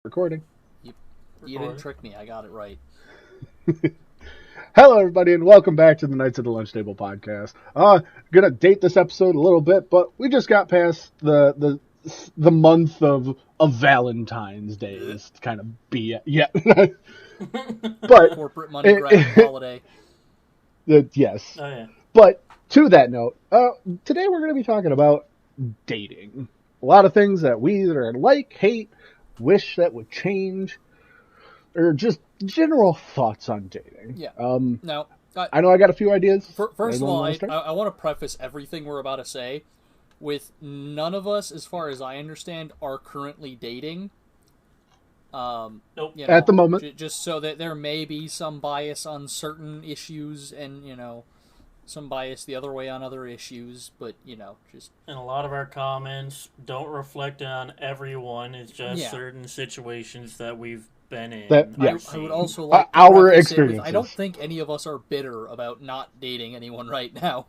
Recording. You didn't trick me. I got it right. Hello, everybody, and welcome back to the Knights of the Lunch Table podcast. Gonna date this episode a little bit, but we just got past the month of Valentine's Day. Is kind of but corporate money grab holiday. Yes. Oh yeah. But to that note, today we're going to be talking about dating. A lot of things that we either like, hate, wish that would change, or just general thoughts on dating. Yeah. Now, I know I got a few ideas. First of all, I want to preface everything we're about to say with none of us, as far as I understand, are currently dating. Nope. You know, at the moment. Just so that there may be some bias on certain issues and, some bias the other way on other issues, but, just... And a lot of our comments don't reflect on everyone. It's just certain situations that we've been in. Yes. I would also like our experiences. I don't think any of us are bitter about not dating anyone right now.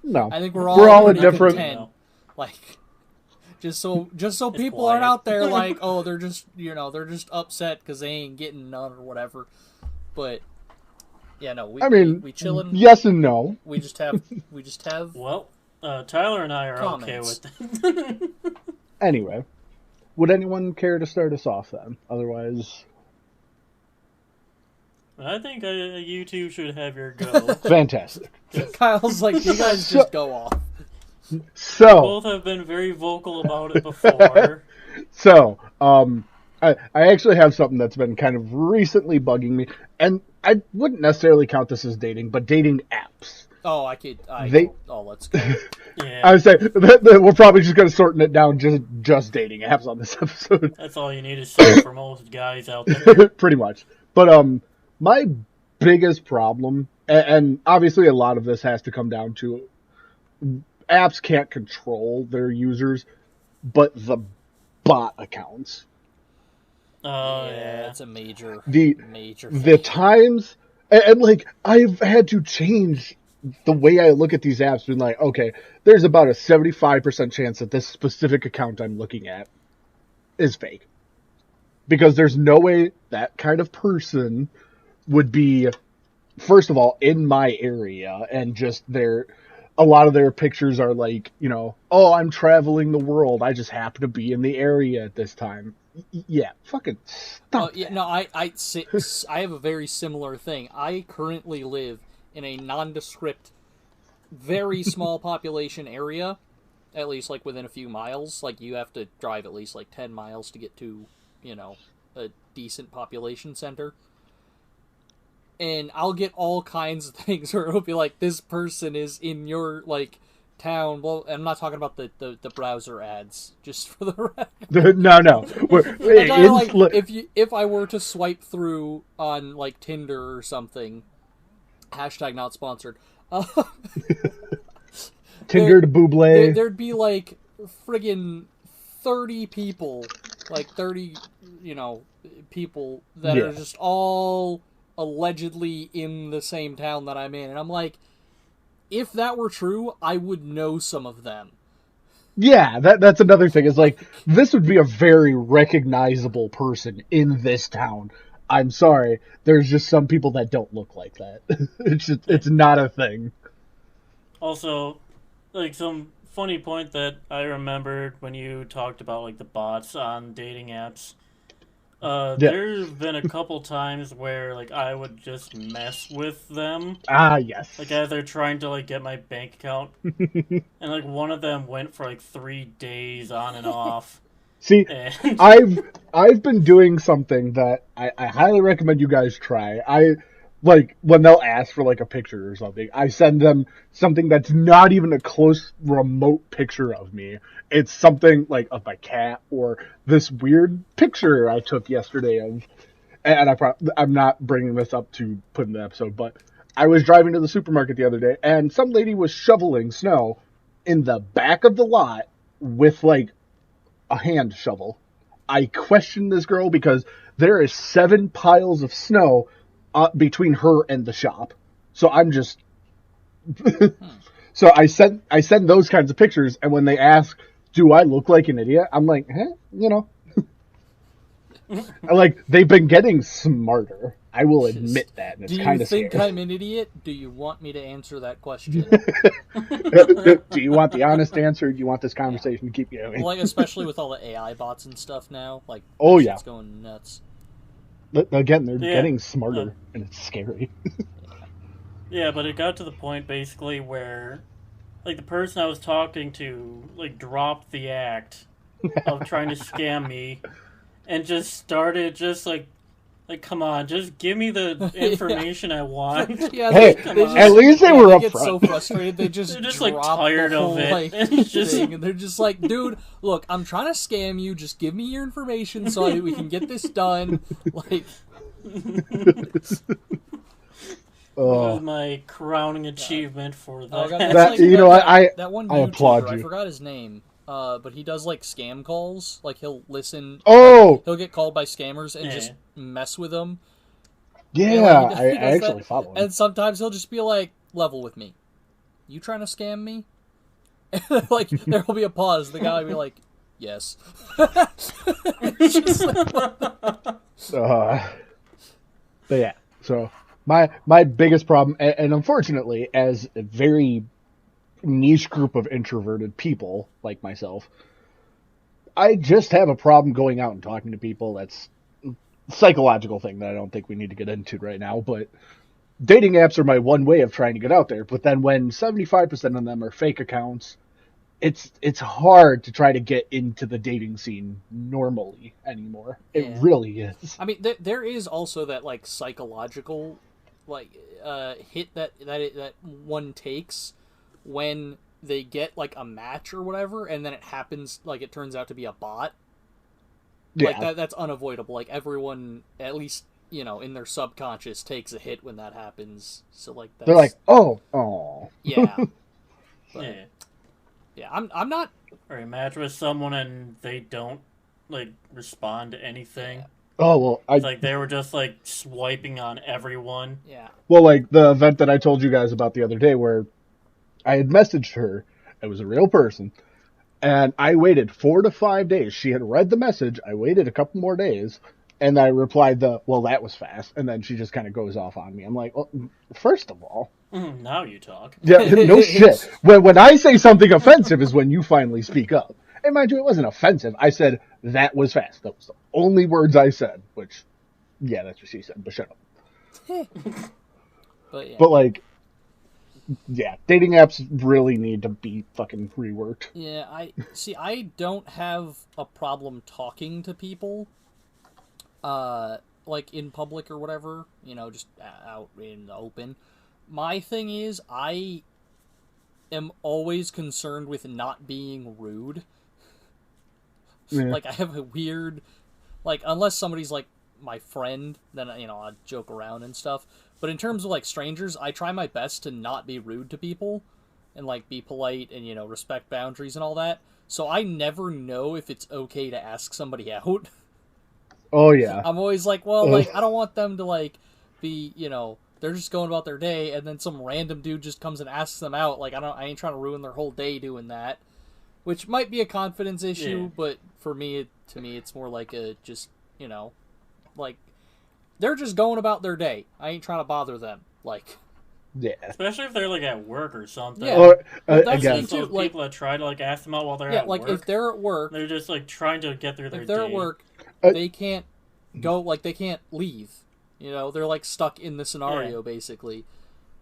No. I think we're all at different... content. Like... Just so people aren't out there like, oh, they're just upset because they ain't getting none or whatever. But yeah, no, we chillin'. Yes and no. We just have. Well, Tyler and I are comments. okay with it. Anyway, would anyone care to start us off then? Otherwise, I think you two should have your go. Fantastic. Kyle's like, you guys just go off. So both have been very vocal about it before. So, I actually have something that's been kind of recently bugging me, and I wouldn't necessarily count this as dating, but dating apps. Oh, let's go. Yeah. I would say that we're probably just going to shorten it down just dating apps on this episode. That's all you need to say for most guys out there. Pretty much. But my biggest problem, and obviously a lot of this has to come down to apps can't control their users, but the bot accounts. Oh, yeah, it's a major The thing. times, and like, I've had to change the way I look at these apps, being like, okay, there's about a 75% chance that this specific account I'm looking at is fake. Because there's no way that kind of person would be, first of all, in my area, and just a lot of their pictures are like, oh, I'm traveling the world. I just happen to be in the area at this time. Yeah, fucking stop. Yeah, no, I have a very similar thing. I currently live in a nondescript, very small population area, at least like within a few miles. Like you have to drive at least like 10 miles to get to, a decent population center. And I'll get all kinds of things where it'll be like, this person is in your, like, town. Well, I'm not talking about the browser ads, just for the record. No. If I were to swipe through on, like, Tinder or something, hashtag not sponsored, Tinder to Buble. There'd be, like, friggin' 30 people, like, 30, people that are just all allegedly in the same town that I'm in, and I'm like, if that were true, I would know some of them. Yeah, that's another thing. Is like, this would be a very recognizable person in this town. I'm sorry, there's just some people that don't look like that. It's not a thing. Also, like, some funny point that I remembered when you talked about, like, the bots on dating apps. There's been a couple times where, like, I would just mess with them. Ah, yes. Like, as they're trying to, like, get my bank account. And, like, one of them went for, like, 3 days on and off. See, I've been doing something that I highly recommend you guys try. Like, when they'll ask for, like, a picture or something, I send them something that's not even a close, remote picture of me. It's something, like, of my cat, or this weird picture I took yesterday of, and I'm not bringing this up to put in the episode, but I was driving to the supermarket the other day, and some lady was shoveling snow in the back of the lot with, like, a hand shovel. I questioned this girl because there is 7 piles of snow between her and the shop. So I'm just... So I send those kinds of pictures, and when they ask, do I look like an idiot? I'm like, Like, they've been getting smarter. I will admit that, and it's Do kind you of think scary. I'm an idiot? Do you want me to answer that question? Do you want the honest answer? Do you want this conversation to keep going? Like, especially with all the AI bots and stuff now. Like, Oh, that yeah. shit's going nuts. Again, they're Yeah. getting smarter, and it's scary. Yeah, but it got to the point basically where, like, the person I was talking to, like, dropped the act of trying to scam me and just started just, like, come on, just give me the information I want. Yeah, Hey, at least they were they upfront. get so frustrated they just They're just, drop like, tired the whole, of it. like, And it's just- thing, and they're just like, dude, look, I'm trying to scam you. Just give me your information so we can get this done. Like, That was my crowning achievement for I that. got That- you know what, that one I YouTuber, applaud I you. forgot his name, but he does like scam calls. Like he'll listen. Oh, He'll get called by scammers and Yeah. just mess with them. yeah, And, like, I he does actually that. follow him. And sometimes he'll just be like, "Level with me. You trying to scam me?" Like there will be a pause. The guy will be like, "Yes." It's just like, But yeah, so my biggest problem, and unfortunately, as a very niche group of introverted people like myself, I just have a problem going out and talking to people. That's a psychological thing that I don't think we need to get into right now, but dating apps are my one way of trying to get out there. But then when 75% of them are fake accounts, it's hard to try to get into the dating scene normally anymore. It Yeah. really is. I mean, there is also that like psychological, like hit that one takes when they get like a match or whatever, and then it happens like it turns out to be a bot. Yeah. Like that's unavoidable. Like everyone, at least in their subconscious, takes a hit when that happens. So like that's, They're like, oh. yeah, but, Yeah. yeah. I'm not. Or you match with someone and they don't, like, respond to anything. Oh, well, It's like they were just, like, swiping on everyone. Yeah. well, like the event that I told you guys about the other day where I had messaged her. It was a real person. And I waited 4 to 5 days. She had read the message. I waited a couple more days. And I replied well, that was fast. And then she just kind of goes off on me. I'm like, well, first of all. Now you talk. Yeah, no shit. When I say something offensive is when you finally speak up. And mind you, it wasn't offensive. I said, that was fast. That was the only words I said. Which, yeah, that's what she said. But shut up. But yeah. But like, yeah, dating apps really need to be fucking reworked. Yeah, I don't have a problem talking to people, like in public or whatever, just out in the open. My thing is, I am always concerned with not being rude. Yeah. Like, I have a weird, like, unless somebody's like my friend, then I joke around and stuff. But in terms of like strangers, I try my best to not be rude to people, and like be polite and respect boundaries and all that. So I never know if it's okay to ask somebody out. Oh yeah. I'm always like, well, like I don't want them to like be, they're just going about their day, and then some random dude just comes and asks them out. Like I ain't trying to ruin their whole day doing that, which might be a confidence issue, Yeah. but for me, it's more like a just like they're just going about their day. I ain't trying to bother them. Like, Yeah. Especially if they're, like, at work or something. Yeah. Or Well, that's again, the thing, Those too, like- people that try to, like, ask them out while they're yeah, at like work. if they're at work, They're just, like, trying to get through their if they're day. at work, Uh, they can't go, like, they can't leave. They're, like, stuck in the scenario, Yeah. basically.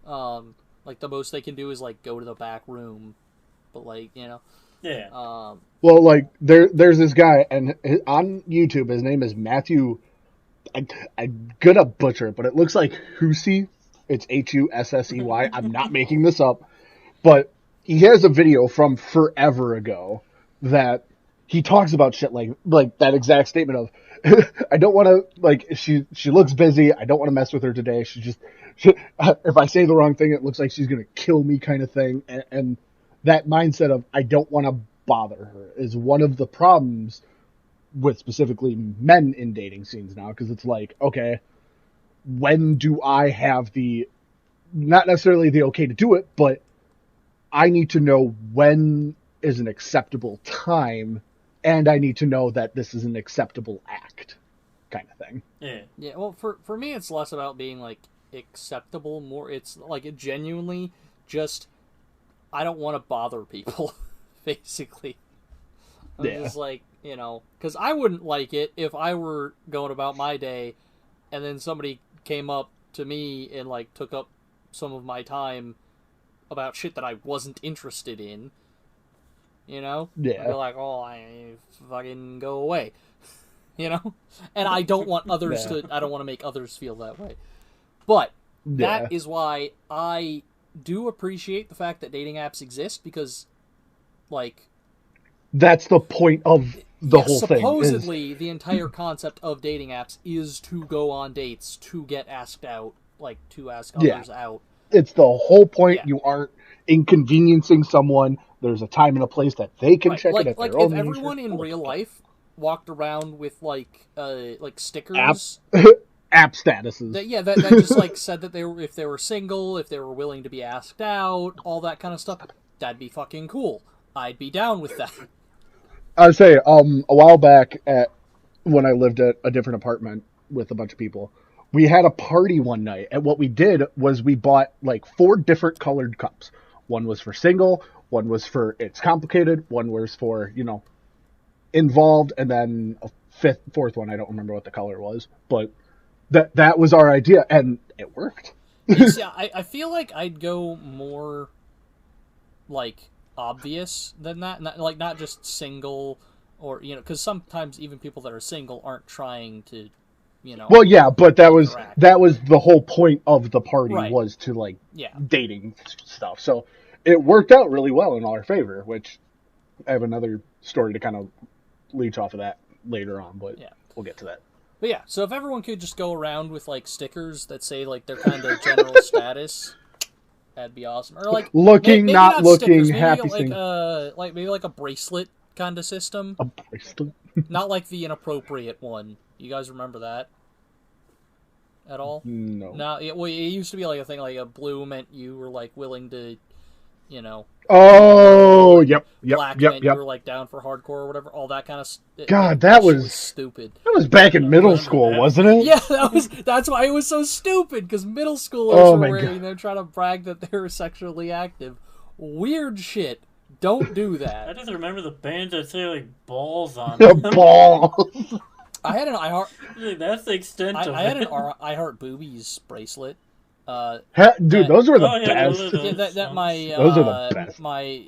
Like, the most they can do is, like, go to the back room. But, like, Yeah. well, like there's this guy, and on YouTube, his name is Matthew. I'm gonna butcher it, but it looks like Hussey. It's Hussey. I'm not making this up, but he has a video from forever ago that he talks about shit like that exact statement of, I don't want to, like, she looks busy. I don't want to mess with her today. If I say the wrong thing, it looks like she's gonna kill me, kind of thing. And that mindset of I don't want to bother her is one of the problems with specifically men in dating scenes now, because it's like, okay, when do I have not necessarily the okay to do it, but I need to know when is an acceptable time, and I need to know that this is an acceptable act. Yeah, well, for me, it's less about being, like, acceptable, more, it's, like, it genuinely just, I don't want to bother people, basically. I'm just like, you know, because I wouldn't like it if I were going about my day, and then somebody came up to me and, like, took up some of my time about shit that I wasn't interested in, you know? Yeah. I'd be like, oh, I fucking go away. You know? And I don't want others I don't want to make others feel that way. But that is why I do appreciate the fact that dating apps exist, because, like... That's the point of the whole thing. Supposedly, the entire concept of dating apps is to go on dates, to get asked out, like, to ask others out. It's the whole point. You aren't inconveniencing someone. There's a time and a place that they can check it at their own. Like, if everyone in real life walked around with, like stickers... App statuses. That just, like, said that if they were single, if they were willing to be asked out, all that kind of stuff, that'd be fucking cool. I'd be down with that. I'd say, a while back, when I lived at a different apartment with a bunch of people, we had a party one night, and what we did was we bought, like, 4 different colored cups. One was for single, one was for it's complicated, one was for, you know, involved, and then a fourth one, I don't remember what the color was, but that was our idea, and it worked. See, I feel like I'd go more, like, obvious than that, not just single, or, you know, because sometimes even people that are single aren't trying to, you know... Well, yeah, but that was the whole point of the party, was to, like, dating stuff, so it worked out really well in our favor, which I have another story to kind of leech off of that later on, but we'll get to that. But yeah, so if everyone could just go around with, like, stickers that say, like, their kind of general status, that'd be awesome. Or, like, looking, maybe not looking, stickers, happy, maybe like a bracelet kind of system. A bracelet? Not like the inappropriate one. You guys remember that at all? No. No, it used to be like a thing, like a blue meant you were, like, willing to, you know... Oh, yep. Black meant you were, like, down for hardcore or whatever. All that kind of... God, that was stupid. That was back in middle school, wasn't it? Yeah, that's why it was so stupid, because middle schoolers were trying to brag that they were sexually active. Weird shit. Don't do that. I just remember the bands that say, like, balls on them. Balls. I had an That's the extent of it. I had an I Heart Boobies bracelet. Dude, those were the best. Those are the best. My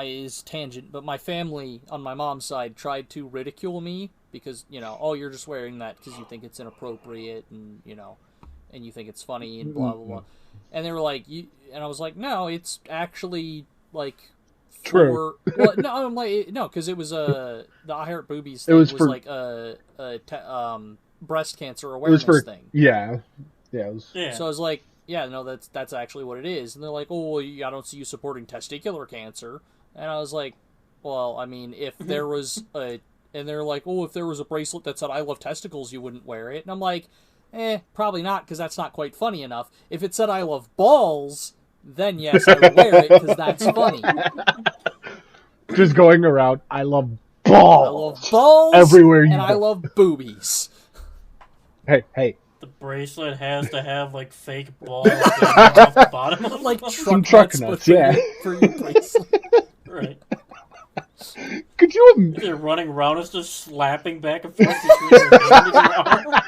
is tangent, but my family on my mom's side tried to ridicule me because, you know, oh, you're just wearing that because you think it's inappropriate and, you know, and you think it's funny and blah blah blah. And they were like, and I was like, no, it's actually, like, true. Well, no, I'm like, no, because it was the I Heart Boobies thing was like a breast cancer awareness thing. Yeah. So I was like, yeah, no, that's actually what it is. And they're like, oh, well, I don't see you supporting testicular cancer. And I was like, well, I mean, if there was and they're like, oh, if there was a bracelet that said I love testicles, you wouldn't wear it. And I'm like, probably not, because that's not quite funny enough. If it said I love balls, then yes, I would wear it, because that's funny. Just going around, I love balls. I love balls everywhere you and go. I love boobies. Hey. The bracelet has to have, like, fake balls off the bottom of like truck nuts, yeah. For your bracelet. Right. Could you... They're running around, it's just slapping back and forth between your hand and your arm.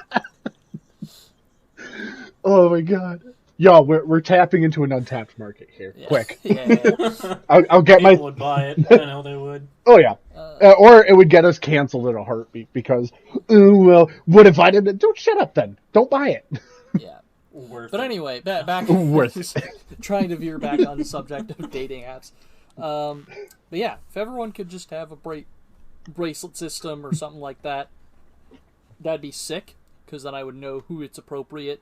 Oh my god. Yo, we're tapping into an untapped market here. Yeah. Quick. Yeah. I'll get People would buy it. I know they would. Oh, yeah. Or it would get us canceled in a heartbeat because, well, what if I didn't? Don't shut up then. Don't buy it. Yeah. Worth but it. Anyway, back trying to veer back on the subject of dating apps. But yeah, if everyone could just have a bracelet system or something like that, that'd be sick, because then I would know who it's appropriate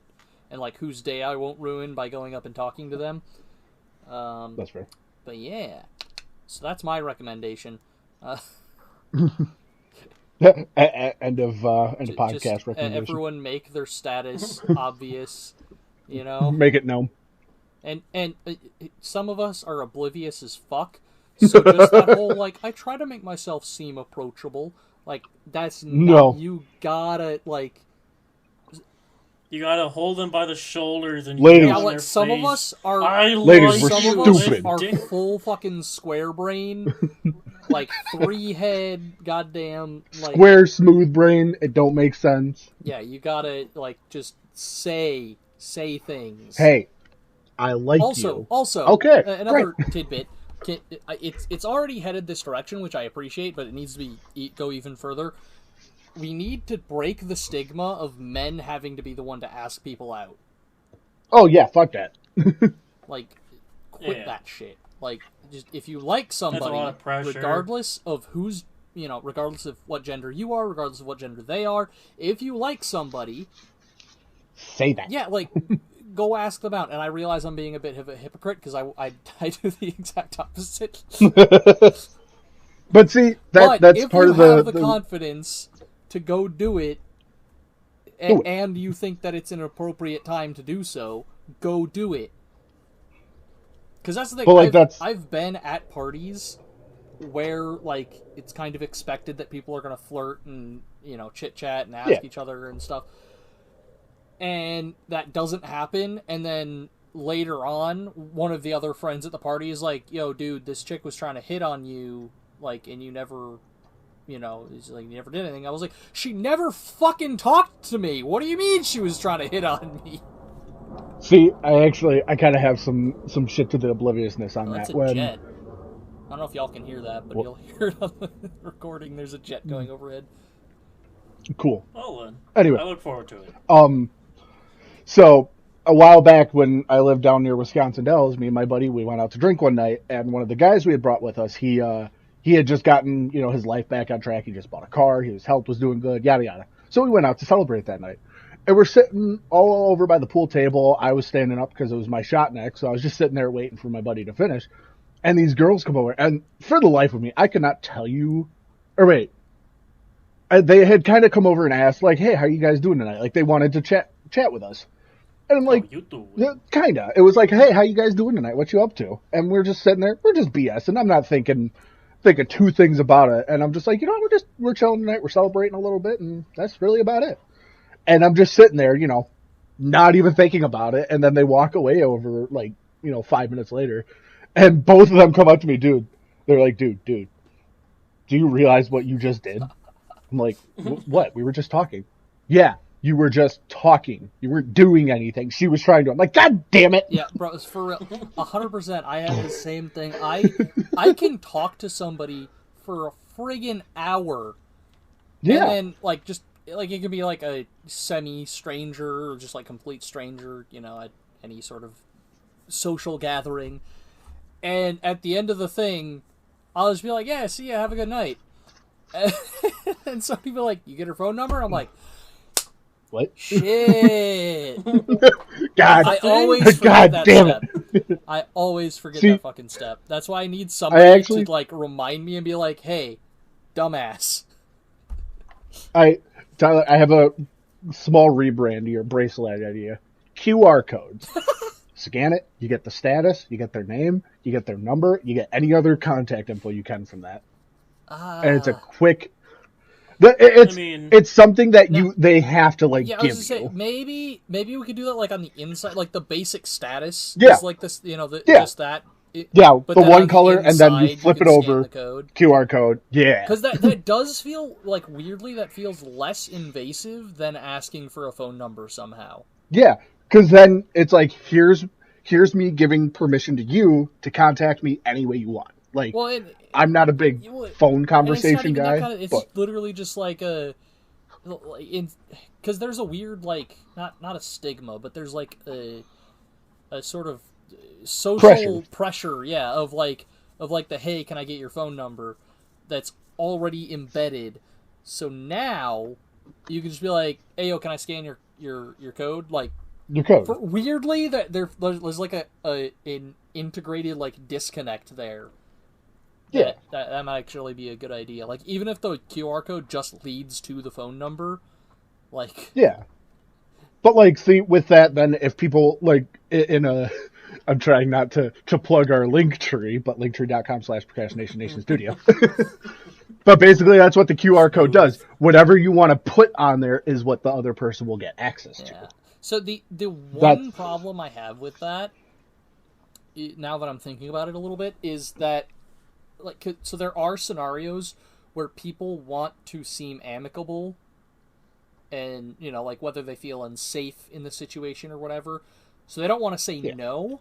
and, like, whose day I won't ruin by going up and talking to them. That's fair. But yeah, so that's my recommendation. End of podcast recommendation. Everyone make their status obvious, you know. Make it known. And some of us are oblivious as fuck. So just that whole, like, I try to make myself seem approachable. Like, that's not... No. You gotta, like... You gotta hold them by the shoulders and Ladies. yell Yeah, in like their some face. of us are. Ladies, we're Some of us stupid. are full fucking square brain, like 3-head, goddamn. Like, Square, smooth brain. It don't make sense. yeah, you gotta like just say things. Hey, I like you. Also, Okay, another tidbit. It's already headed this direction, which I appreciate, but it needs to go even further. We need to break the stigma of men having to be the one to ask people out. Oh yeah, fuck that. Like, quit that shit. Like, just if you like somebody, That's a lot of pressure. regardless of who's, regardless of what gender you are, regardless of what gender they are, if you like somebody, say that. yeah, like, go ask them out. And I realize I'm being a bit of a hypocrite because I do the exact opposite. But see, that's part of the. If you have the confidence to go do it, and you think that it's an appropriate time to do so, go do it. Because that's the thing. But I've been at parties where like it's kind of expected that people are going to flirt and chit chat and ask each other and stuff, and that doesn't happen. And then later on, one of the other friends at the party is like, "Yo, dude, this chick was trying to hit on you, like, and you never." It's like, you never did anything. I was like, she never fucking talked to me. What do you mean she was trying to hit on me? See, I kind of have some shit to the obliviousness on That's that. a jet. I don't know if y'all can hear that, but you'll hear it on the recording. There's a jet going overhead. Cool. Well then. Anyway. I look forward to it. So, a while back when I lived down near Wisconsin Dells, me and my buddy, we went out to drink one night, and one of the guys we had brought with us, he had just gotten, his life back on track. He just bought a car. His health was doing good, yada, yada. So we went out to celebrate that night. And we're sitting all over by the pool table. I was standing up because it was my shot next. So I was just sitting there waiting for my buddy to finish. And these girls come over. And for the life of me, I could not tell you. Or wait. They had kind of come over and asked, like, hey, how are you guys doing tonight? Like, they wanted to chat with us. And I'm like, kind of. It was like, hey, how you guys doing tonight? What you up to? And we're just sitting there. We're just BSing. I'm not thinking two things about it, and I'm just like, we're chilling tonight, we're celebrating a little bit, and that's really about it. And I'm just sitting there, not even thinking about it, and then they walk away over, 5 minutes later, and both of them come up to me, dude. They're like, dude, do you realize what you just did? I'm like, what? We were just talking. Yeah, you were just talking. You weren't doing anything. She was trying to. I'm like, God damn it! Yeah, bro, it's for real. 100%. I have the same thing. I can talk to somebody for a friggin' hour. Yeah. And then, just, it can be, a semi-stranger or just, complete stranger, at any sort of social gathering. And at the end of the thing, I'll just be like, yeah, see ya, have a good night. And some people are like, you get her phone number? I'm like, what? Shit. God. I always forget that step. I always forget that fucking step. That's why I need somebody to remind me and be like, "Hey, dumbass." Tyler, I have a small rebrand to your bracelet idea. QR codes. Scan it. You get the status. You get their name. You get their number. You get any other contact info you can from that. And it's a quick. It's something that they have to give you. Say, maybe we could do that on the inside, the basic status. Yeah. Is this, just that. But the one color, and then you flip it over. QR code. Yeah. Because that does feel weirdly that feels less invasive than asking for a phone number somehow. Yeah, because then it's here's me giving permission to you to contact me any way you want. I'm not a big phone conversation guy. It's literally just because there's a weird not a stigma, but there's a sort of social pressure, of the hey, can I get your phone number? That's already embedded. So now you can just be like, hey, yo, can I scan your code? Your code. Weirdly, there's an integrated disconnect there. Yeah. That might actually be a good idea. Even if the QR code just leads to the phone number, Yeah. But, see, with that, then, if people, I'm trying not to plug our Linktree, but linktree.com/procrastinationstudio. But basically, that's what the QR code does. Whatever you want to put on there is what the other person will get access to. So the one problem I have with that, now that I'm thinking about it a little bit, is that so there are scenarios where people want to seem amicable, and like whether they feel unsafe in the situation or whatever, so they don't want to say no,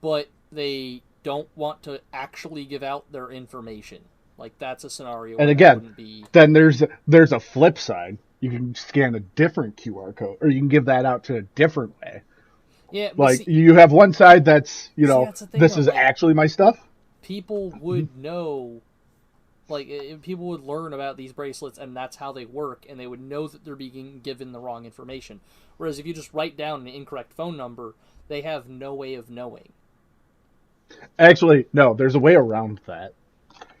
but they don't want to actually give out their information. Like that's a scenario. And where again, wouldn't be... then there's a flip side. You can scan a different QR code, or you can give that out to a different way. Yeah, like you have one side that's this is like, actually my stuff. People would know, like people would learn about these bracelets, and that's how they work, and they would know that they're being given the wrong information. Whereas if you just write down an incorrect phone number, they have no way of knowing. Actually, no, there's a way around that.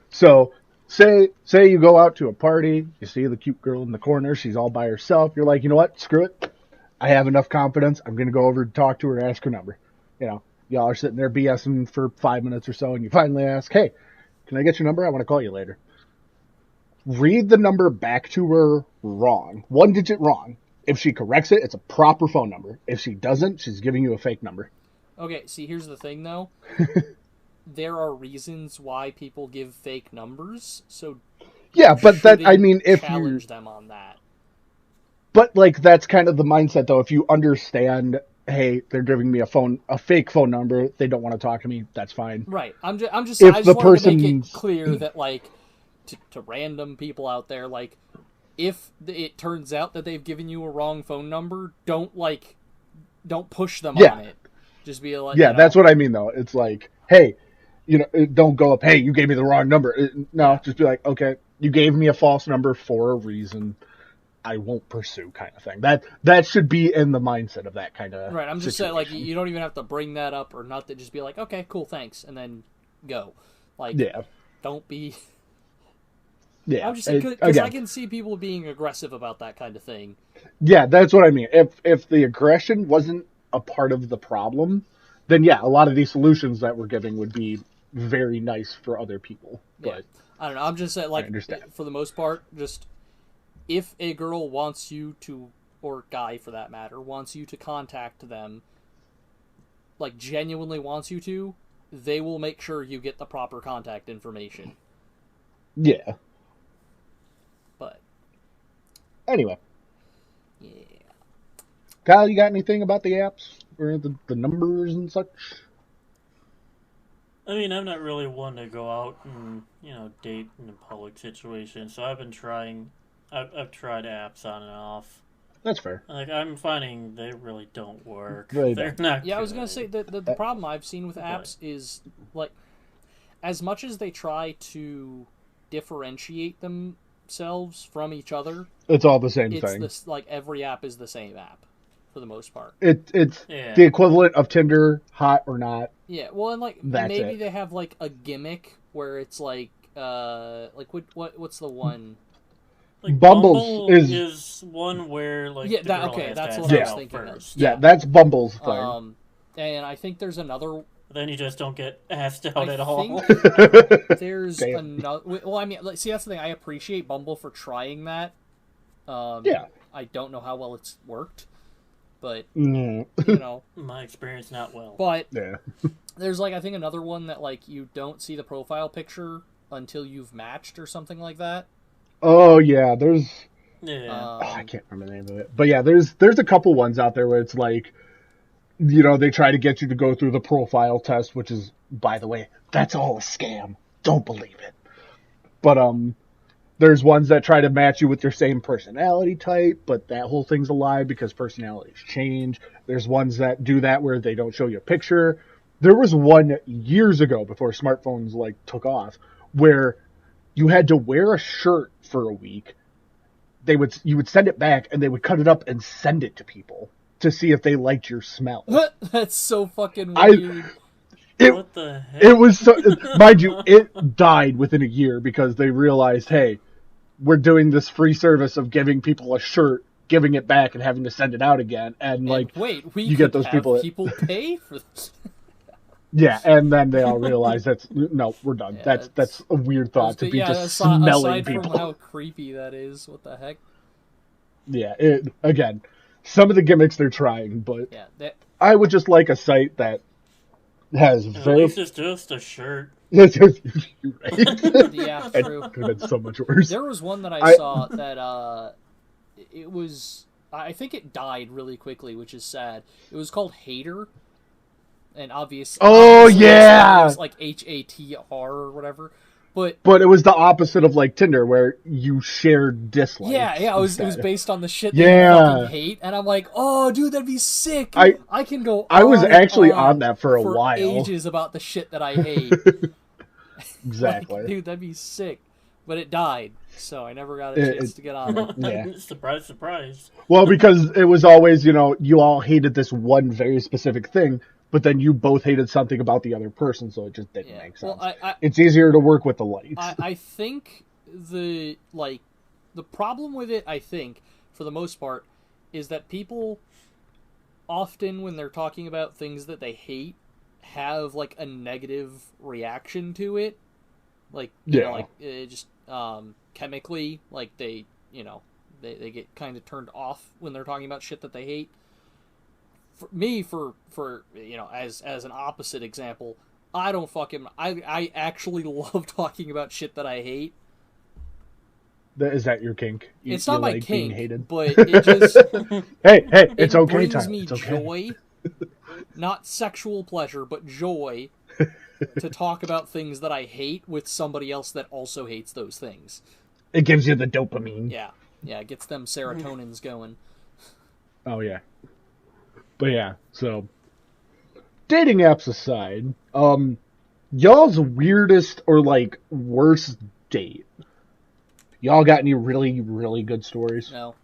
So, say you go out to a party, you see the cute girl in the corner, she's all by herself, you're like, you know what, screw it. I have enough confidence, I'm going to go over and talk to her, ask her number. Y'all are sitting there BSing for 5 minutes or so, and you finally ask, hey, can I get your number? I want to call you later. Read the number back to her wrong. 1 digit wrong. If she corrects it, it's a proper phone number. If she doesn't, she's giving you a fake number. Okay, see, here's the thing, though. There are reasons why people give fake numbers, so yeah, but if challenge them on that. But that's kind of the mindset, though. If you understand, hey, they're giving me a fake phone number, they don't want to talk to me, that's fine. Right. I just wanted to make it clear that to random people out there, if it turns out that they've given you a wrong phone number, don't push them on it. Just be like, that's what I mean, though. It's like, hey, don't go up, hey, you gave me the wrong number. No, just be like, okay, you gave me a false number for a reason. I won't pursue, kind of thing. That should be in the mindset of that kind of right. I'm just situation. saying, you don't even have to bring that up or not. To just be like, okay, cool, thanks, and then go. Don't be. Yeah, I'm just because I can see people being aggressive about that kind of thing. Yeah, that's what I mean. If the aggression wasn't a part of the problem, then a lot of these solutions that we're giving would be very nice for other people. Yeah. But I don't know. I'm just saying, for the most part, just if a girl wants you to, or guy for that matter, wants you to contact them, genuinely wants you to, they will make sure you get the proper contact information. Yeah. But anyway. Yeah. Kyle, you got anything about the apps or the numbers and such? I mean, I'm not really one to go out and, date in a public situation, so I've tried apps on and off. That's fair. I'm finding they really don't work. They're not Yeah, good. I was going to say, the problem I've seen with apps is, as much as they try to differentiate themselves from each other, it's all the same thing. It's every app is the same app. For the most part, it's the equivalent of Tinder, hot or not. Yeah, well, and maybe they have a gimmick where it's what's the one? Bumble is one where that's what I was thinking first. Yeah, that's Bumble's thing. And I think there's another. Then you just don't get asked out at all. There's another. Well, I mean, see, that's the thing. I appreciate Bumble for trying that. I don't know how well it's worked. But, my experience, not well. But, there's, I think another one that, you don't see the profile picture until you've matched or something like that. Oh, yeah, there's... Yeah. I can't remember the name of it. But, yeah, there's a couple ones out there where it's they try to get you to go through the profile test, which is, by the way, that's all a scam. Don't believe it. But, there's ones that try to match you with your same personality type, but that whole thing's a lie because personalities change. There's ones that do that where they don't show you a picture. There was one years ago before smartphones took off where you had to wear a shirt for a week. You would send it back and they would cut it up and send it to people to see if they liked your smell. That's so fucking weird. What the heck? It was so, mind you, it died within a year because they realized, hey, we're doing this free service of giving people a shirt, giving it back, and having to send it out again. And wait, you get those people pay for this. Yeah, and then they all realize we're done. Yeah, that's a weird thought to be just smelling aside people. From how creepy that is, what the heck? Yeah, again, some of the gimmicks they're trying, but Yeah, I would just like a site that has At very. least it's just a shirt. Right. yeah, It true. could have been so much worse. There was one that I saw that it was. I think it died really quickly, which is sad. It was called Hater, and obviously, Oh, obviously yeah! it was like HATR or whatever. But it was the opposite of like Tinder, where you shared dislikes. yeah, it was instead. based on the shit Yeah. that you fucking hate, and I'm like, oh, dude, that'd be sick. I can go. I was on and actually on that for a while. ages about the shit that I hate. Exactly. Like, dude, that'd be sick. But it died, so I never got a chance to get on it. Yeah. Surprise, surprise. Well, because it was always, you all hated this one very specific thing, but then you both hated something about the other person, so it just didn't make sense. Well, it's easier to work with the lights. I think the problem with it, I think, for the most part, is that people often, when they're talking about things that they hate, have like a negative reaction to it, like just chemically, like they get kind of turned off when they're talking about shit that they hate. For me, for as an opposite example, I don't fucking I actually love talking about shit that I hate. Is that your kink? It's not my like being kink, hated? but it just hey, it's it okay. brings Time. me It's okay. joy, not sexual pleasure, but joy to talk about things that I hate with somebody else that also hates those things. It gives you the dopamine. Yeah, it gets them serotonins going. Oh yeah. But yeah, so dating apps aside, y'all's weirdest or like worst date. Y'all got any really, really good stories? No.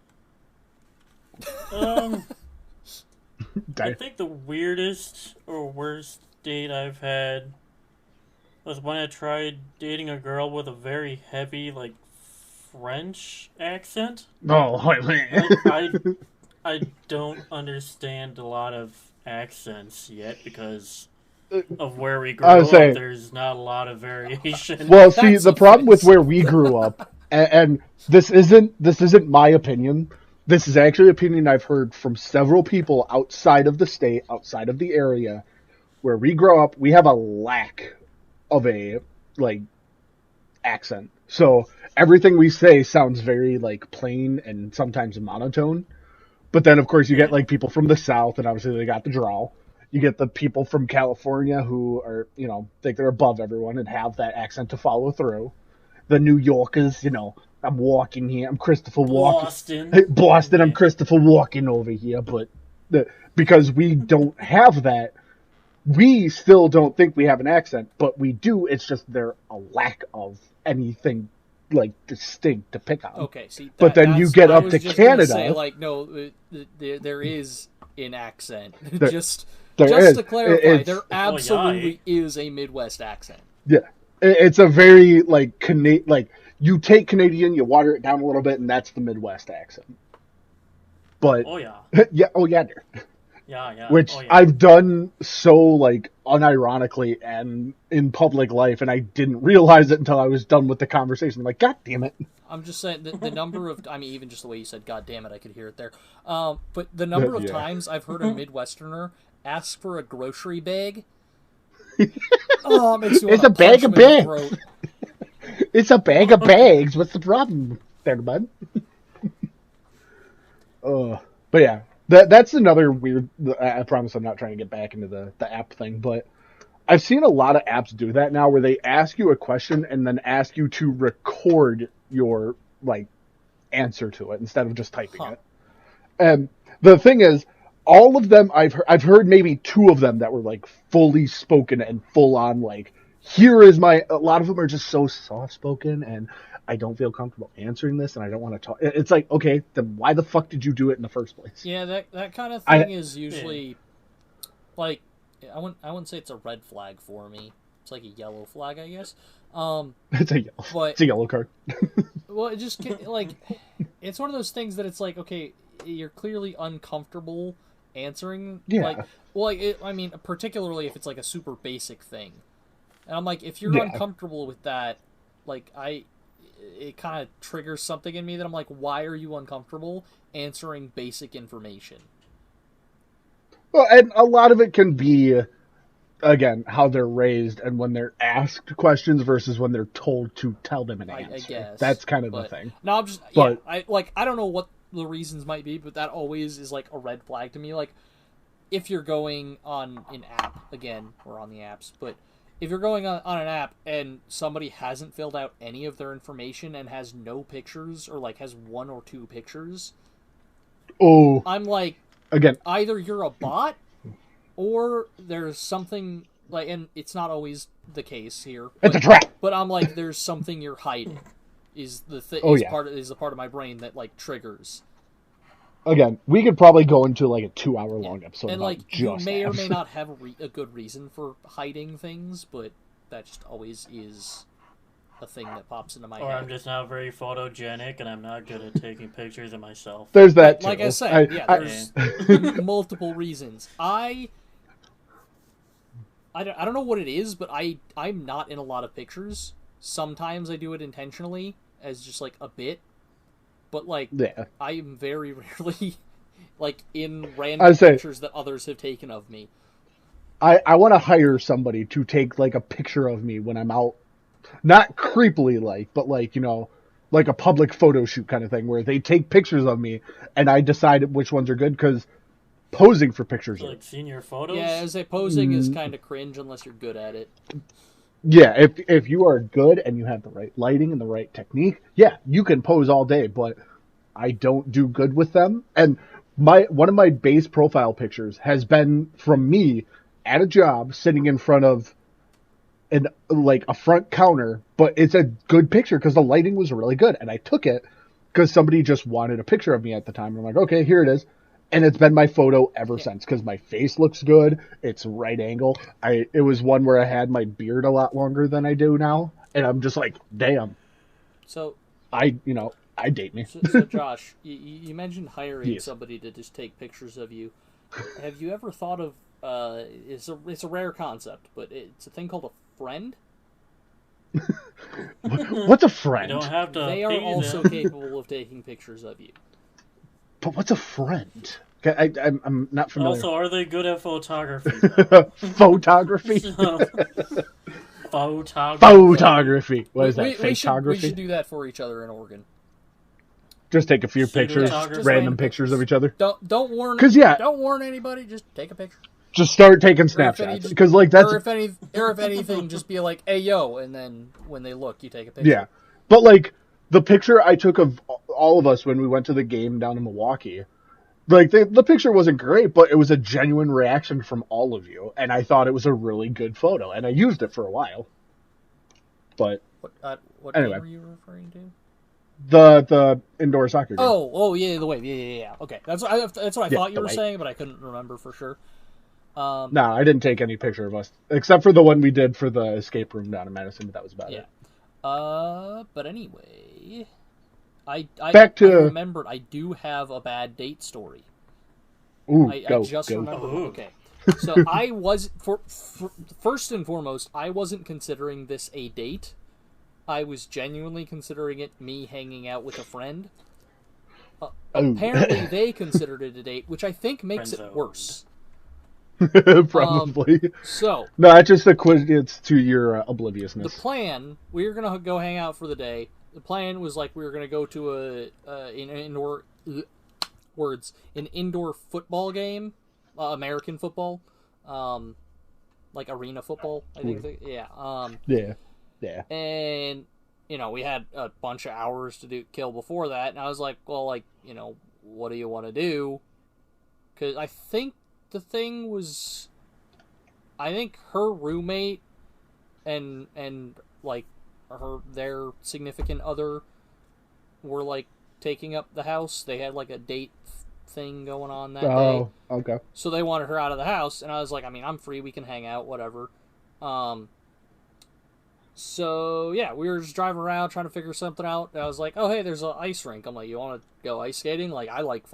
I think the weirdest or worst date I've had was when I tried dating a girl with a very heavy, like, French accent. Oh, I don't understand a lot of accents yet because of where we grew up. There's not a lot of variation. Well, see, the problem with where we grew up, and this isn't my opinion. This is actually an opinion I've heard from several people outside of the state, outside of the area. Where we grow up, we have a lack of a, like, accent. So everything we say sounds very, like, plain and sometimes monotone. But then, of course, you get, like, people from the South, and obviously they got the drawl. You get the people from California who are, think they're above everyone and have that accent to follow through. The New Yorkers, I'm walking here. I'm Christopher Walken. Boston, I'm Christopher Walken over here. But because we don't have that, we still don't think we have an accent, but we do. It's just there's a lack of anything like distinct to pick on. Okay, see, but then you get up to Canada. Say, like, no, there is an accent. There just is. To clarify, there absolutely is a Midwest accent. Yeah, it's a very like you take Canadian, you water it down a little bit, and that's the Midwest accent. But yeah. Which I've done so like unironically and in public life, and I didn't realize it until I was done with the conversation. I'm like, God damn it! I'm just saying the number of even just the way you said "God damn it," I could hear it there. But the number of times I've heard a Midwesterner ask for a grocery bag. Oh, it makes you want it's a bag of bags. It's a bag of bags. What's the problem there, bud? But yeah. That's another weird. I promise I'm not trying to get back into the app thing, but I've seen a lot of apps do that now, where they ask you a question and then ask you to record your like answer to it instead of just typing it. And the thing is, all of them I've heard maybe 2 of them that were like fully spoken and full on like, here is my. A lot of them are just so soft spoken and I don't feel comfortable answering this, and I don't want to talk. It's like, okay, then why the fuck did you do it in the first place? Yeah, that kind of thing is usually, like, I wouldn't say it's a red flag for me. It's like a yellow flag, I guess. It's a yellow card. Well, it just, like, it's one of those things that it's like, okay, you're clearly uncomfortable answering. Yeah. Particularly if it's like a super basic thing. And I'm like, if you're uncomfortable with that, like, it kind of triggers something in me that I'm like, why are you uncomfortable answering basic information? Well, and a lot of it can be, again, how they're raised and when they're asked questions versus when they're told to tell them an answer. I guess That's kind of the thing. No, I'm just But, I don't know what the reasons might be, but that always is like a red flag to me. Like, if you're going on an app, again, we're on the apps, but if you're going on an app and somebody hasn't filled out any of their information and has no pictures or like has 1 or 2 pictures, I'm like, again, either you're a bot or there's something like, and it's not always the case here. It's a trap. But I'm like, there's something you're hiding. Is the part of my brain that like triggers. Again, we could probably go into like a 2-hour-long episode. And about like, you just may or apps. may not have a good reason for hiding things, but that just always is a thing that pops into my Or head. I'm just not very photogenic, and I'm not good at taking pictures of myself. There's that too. Like I said, there's multiple reasons. I don't know what it is, but I'm not in a lot of pictures. Sometimes I do it intentionally as just like a bit, but like I am very rarely like in random pictures that others have taken of me. I want to hire somebody to take like a picture of me when I'm out, not creepily like, but like, you know, like a public photo shoot kind of thing where they take pictures of me and I decide which ones are good, because posing for pictures like senior photos. Yeah, as a posing is kind of cringe unless you're good at it. Yeah, if you are good and you have the right lighting and the right technique, yeah, you can pose all day, but I don't do good with them. And one of my base profile pictures has been from me at a job sitting in front of a front counter, but it's a good picture because the lighting was really good, and I took it because somebody just wanted a picture of me at the time. And I'm like, okay, here it is. And it's been my photo ever since because my face looks good. It's right angle. It was one where I had my beard a lot longer than I do now. And I'm just like, damn. So I date me. So Josh, you mentioned hiring somebody to just take pictures of you. Have you ever thought of, it's a rare concept, but it's a thing called a friend? What's a friend? You don't have to. They are also capable of taking pictures of you. But what's a friend? I'm not familiar. Also, are they good at photography? Photography? Photography. What is that? Photography? We should do that for each other in Oregon. Just take a few pictures, random pictures of each other. Don't warn. Don't warn anybody. Just take a picture. Just start taking snapshots because that's. Or if anything, just be like, "Hey, yo," and then when they look, you take a picture. Yeah, but like the picture I took of all of us when we went to the game down in Milwaukee, like the picture wasn't great, but it was a genuine reaction from all of you, and I thought it was a really good photo, and I used it for a while. But what game were you referring to? The indoor soccer game. Oh yeah, the wave. Yeah. Okay, that's what I thought you were saying, but I couldn't remember for sure. No, I didn't take any picture of us except for the one we did for the escape room down in Madison, but that was about it. But anyway, I remembered I do have a bad date story. Ooh, I just remembered. Okay, so I was first and foremost, I wasn't considering this a date. I was genuinely considering it me hanging out with a friend. Apparently, they considered it a date, which I think makes it worse. Probably. No, it's just a quiz to your obliviousness. The plan, we were gonna go hang out for the day. The plan was like we were gonna go to an indoor football game, American football, like arena football. I think. Yeah. And we had a bunch of hours to kill before that, and I was like, well, like, what do you want to do? Because I think the thing was, I think her roommate and like their significant other were like taking up the house. They had like a date thing going on that day. Oh, okay. So they wanted her out of the house, and I was like, I mean, I'm free. We can hang out, whatever. So yeah, we were just driving around trying to figure something out. And I was like, oh hey, there's an ice rink. I'm like, you want to go ice skating? Like, I like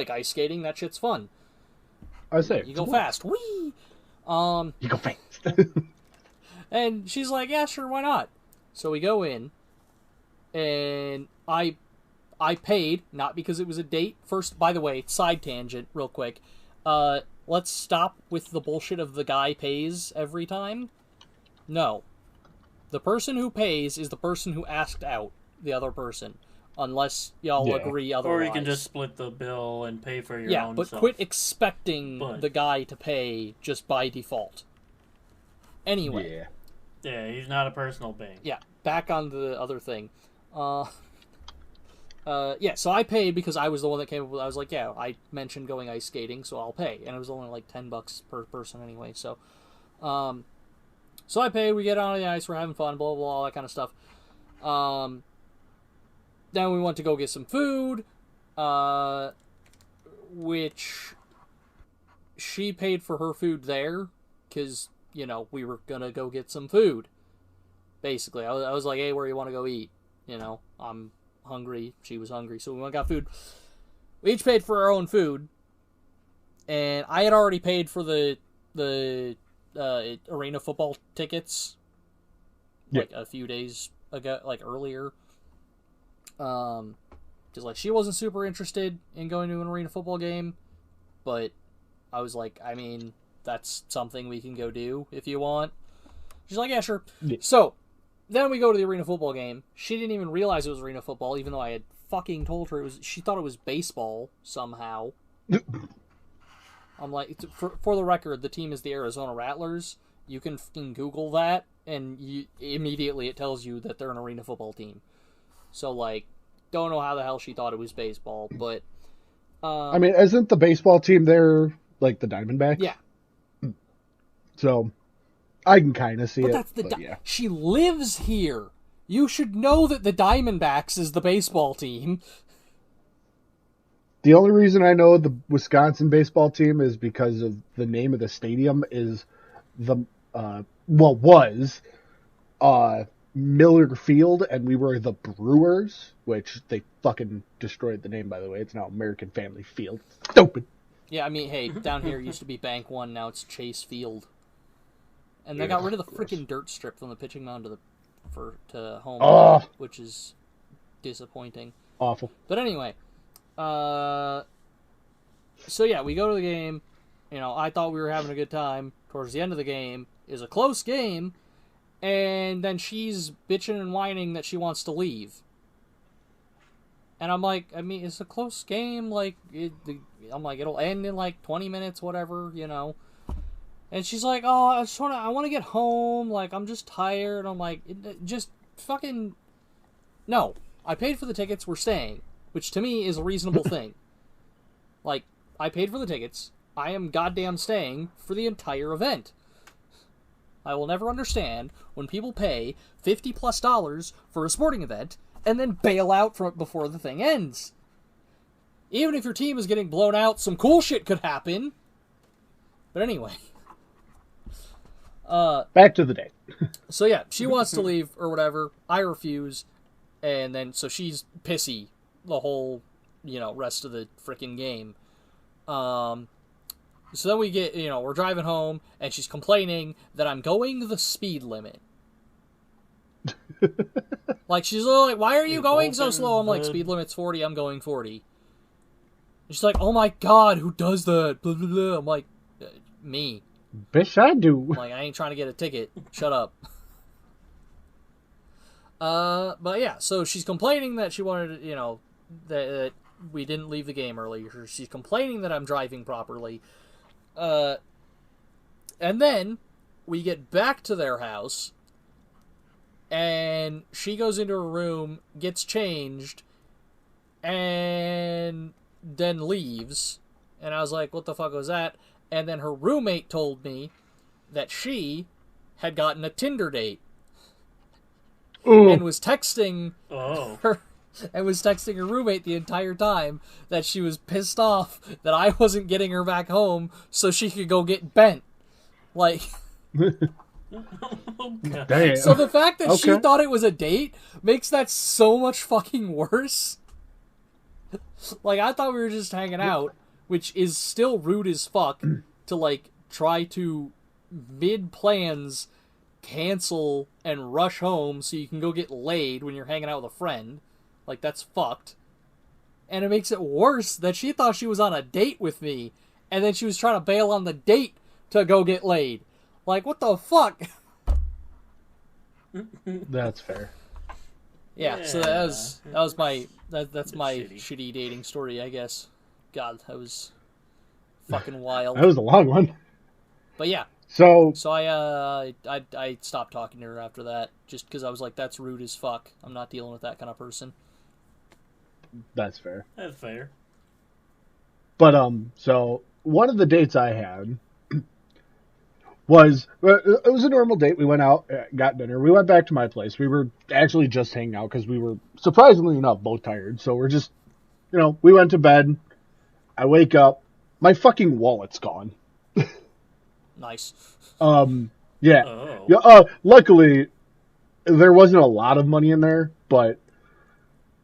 ice skating. That shit's fun. I say you go fast. Whee! You go fast. And she's like, yeah, sure, why not? So we go in, and I paid, not because it was a date. First, by the way, side tangent, real quick. Let's stop with the bullshit of the guy pays every time. No. The person who pays is the person who asked out the other person. Unless y'all agree otherwise. Or you can just split the bill and pay for your own Yeah, but stuff. quit expecting the guy to pay just by default. Anyway. Yeah, he's not a personal bank. Yeah, back on the other thing. Yeah, so I paid because I was the one that came up with. I was like, yeah, I mentioned going ice skating, so I'll pay, and it was only like $10 per person anyway. So, so I paid. We get on the ice, we're having fun, blah blah blah, all that kind of stuff. Then we went to go get some food, which she paid for her food there because you know we were gonna go get some food. Basically, I was like, hey, where you want to go eat? You know, I'm hungry, she was hungry, so we went and got food. We each paid for our own food, and I had already paid for the arena football tickets like a few days ago, like earlier, because like she wasn't super interested in going to an arena football game, but I was like, I mean, that's something we can go do if you want. She's like, yeah, sure. So then we go to the arena football game. She didn't even realize it was arena football, even though I had fucking told her it was. She thought it was baseball somehow. I'm like, for the record, the team is the Arizona Rattlers. You can fucking Google that, and immediately it tells you that they're an arena football team. So like, don't know how the hell she thought it was baseball, but I mean, isn't the baseball team there like the Diamondbacks? Yeah. So I can kind of see but it. That's the but yeah. She lives here. You should know that the Diamondbacks is the baseball team. The only reason I know the Wisconsin baseball team is because of the name of the stadium is was Miller Field, and we were the Brewers, which they fucking destroyed the name, by the way. It's now American Family Field. Stupid. Yeah, I mean, hey, down here used to be Bank One, now it's Chase Field. And they got rid of the freaking dirt strip from the pitching mound to home, which is disappointing. Awful. But anyway, so yeah, we go to the game. You know, I thought we were having a good time. Towards the end of the game is a close game, and then she's bitching and whining that she wants to leave. And I'm like, I mean, it's a close game. Like, I'm like, it'll end in like 20 minutes, whatever, you know. And she's like, oh, I want to get home. Like, I'm just tired. I'm like, just fucking no. I paid for the tickets. We're staying, which to me is a reasonable thing. Like, I paid for the tickets. I am goddamn staying for the entire event. I will never understand when people pay $50+ for a sporting event and then bail out from it before the thing ends. Even if your team is getting blown out, some cool shit could happen. But anyway. Back to the day. So yeah, she wants to leave or whatever. I refuse. And then, so she's pissy the whole, rest of the freaking game. So then we get, we're driving home, and she's complaining that I'm going the speed limit. Like, she's like, why are you going so slow? I'm like, speed limit's 40, I'm going 40. And she's like, oh my god, who does that? Blah, blah, blah. I'm like, me. Bitch, I do. I'm like, I ain't trying to get a ticket. Shut up. But yeah, so she's complaining that she wanted, that we didn't leave the game earlier. She's complaining that I'm driving properly. And then we get back to their house, and she goes into her room, gets changed, and then leaves. And I was like, what the fuck was that? And then her roommate told me that she had gotten a Tinder date. And was texting her roommate the entire time that she was pissed off that I wasn't getting her back home so she could go get bent. Like, damn. So the fact that she thought it was a date makes that so much fucking worse. Like, I thought we were just hanging out, which is still rude as fuck to, like, try to mid-plans cancel and rush home so you can go get laid when you're hanging out with a friend. Like, that's fucked. And it makes it worse that she thought she was on a date with me, and then she was trying to bail on the date to go get laid. Like, what the fuck? That's fair. Yeah, so that's my shitty. shitty dating story, I guess. God, that was fucking wild. That was a long one. But yeah. So I stopped talking to her after that, just because I was like, that's rude as fuck. I'm not dealing with that kind of person. that's fair. That's fair. But so one of the dates I had was it was a normal date. We went out, got dinner. We went back to my place. We were actually just hanging out because we were surprisingly enough both tired. So we're just, we went to bed. I wake up, my fucking wallet's gone. Nice. Yeah. Oh. Yeah. Luckily, there wasn't a lot of money in there, but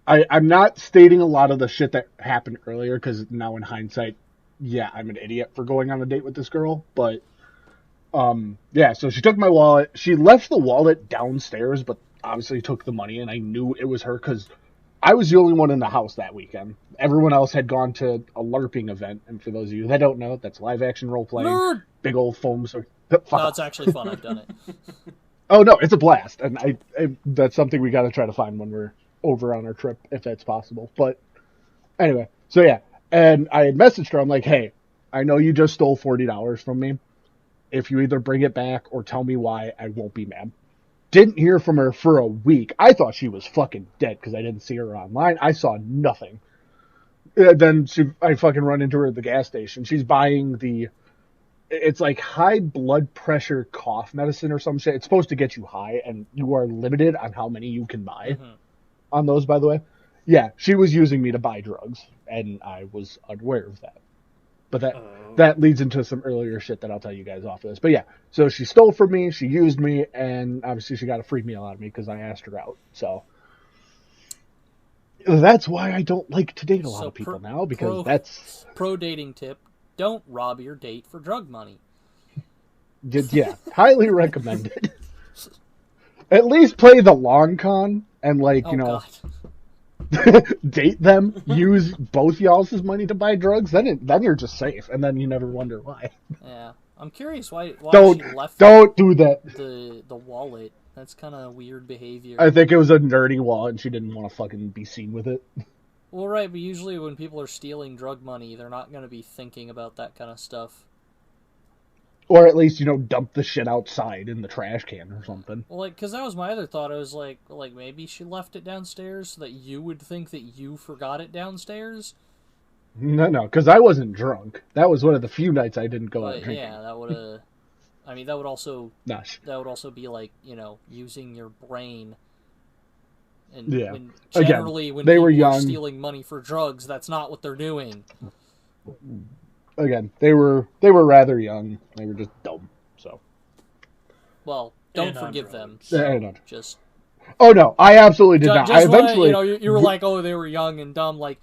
I'm not stating a lot of the shit that happened earlier because now in hindsight, yeah, I'm an idiot for going on a date with this girl. But yeah, so she took my wallet. She left the wallet downstairs, but obviously took the money, and I knew it was her because I was the only one in the house that weekend. Everyone else had gone to a LARPing event, and for those of you that don't know, that's live action role playing. Nerd! Big old foam. So No, it's actually fun. I've done it. Oh no, it's a blast, and I that's something we got to try to find when we're over on our trip, if that's possible. But anyway, so yeah, and I had messaged her. I'm like, hey, I know you just stole $40 from me. If you either bring it back or tell me why, I won't be mad. Didn't hear from her for a week. I thought she was fucking dead because I didn't see her online. I saw nothing. Then I fucking run into her at the gas station. She's buying it's like high blood pressure cough medicine or some shit. It's supposed to get you high, and you are limited on how many you can buy on those, by the way. Yeah, she was using me to buy drugs, and I was unaware of that. But that leads into some earlier shit that I'll tell you guys off of this. But yeah, so she stole from me, she used me, and obviously she got a free meal out of me because I asked her out. So that's why I don't like to date a lot of people now, because that's... Pro dating tip, don't rob your date for drug money. Yeah, highly recommended. At least play the long con and, like, God. date them, use both y'all's money to buy drugs, then you're just safe, and then you never wonder why. Yeah. I'm curious why Don't she left do that. the wallet. That's kind of weird behavior. I think it was a nerdy wallet, and she didn't want to fucking be seen with it. Well, right, but usually when people are stealing drug money, they're not going to be thinking about that kind of stuff. Or at least, dump the shit outside in the trash can or something. Well, like, because that was my other thought. I was like, maybe she left it downstairs so that you would think that you forgot it downstairs. No, because I wasn't drunk. That was one of the few nights I didn't go out drinking. Yeah, that would have... I mean, that would also... Gosh. That would also be like, using your brain. And yeah. Generally, when they people were young. are stealing money for drugs, that's not what they're doing. Again, they were rather young. They were just dumb. So. Well, don't forgive them. Just. Oh no, I absolutely did not. I eventually. You were like, oh, they were young and dumb. Like,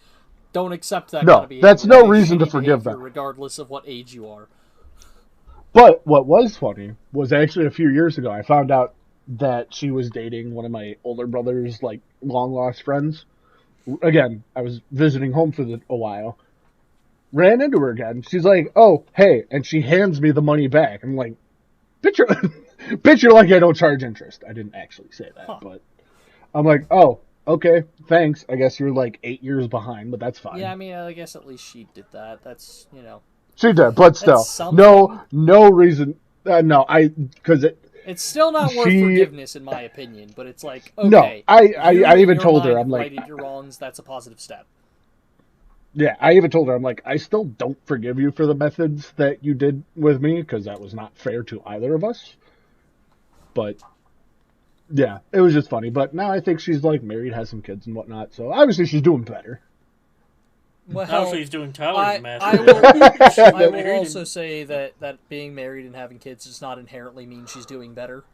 don't accept that. No, kind of behavior. that's no reason to forgive them, regardless of what age you are. But what was funny was actually a few years ago, I found out that she was dating one of my older brother's like long lost friends. Again, I was visiting home for a while. Ran into her again. She's like, "Oh, hey," and she hands me the money back. I'm like, "Bitch, you're like I don't charge interest." I didn't actually say that, but I'm like, "Oh, okay, thanks. I guess you're like 8 years behind, but that's fine." Yeah, I mean, I guess at least she did that. That's She did, but still, no reason. Because it's still not worth forgiveness in my opinion. But it's like, okay, no, I even told her, I'm like, righted your wrongs. That's a positive step. Yeah, I even told her, I'm like, I still don't forgive you for the methods that you did with me, because that was not fair to either of us. But, yeah, it was just funny. But now I think she's, like, married, has some kids and whatnot, so obviously she's doing better. Well, now she's doing Tyler's math. I will also say that being married and having kids does not inherently mean she's doing better.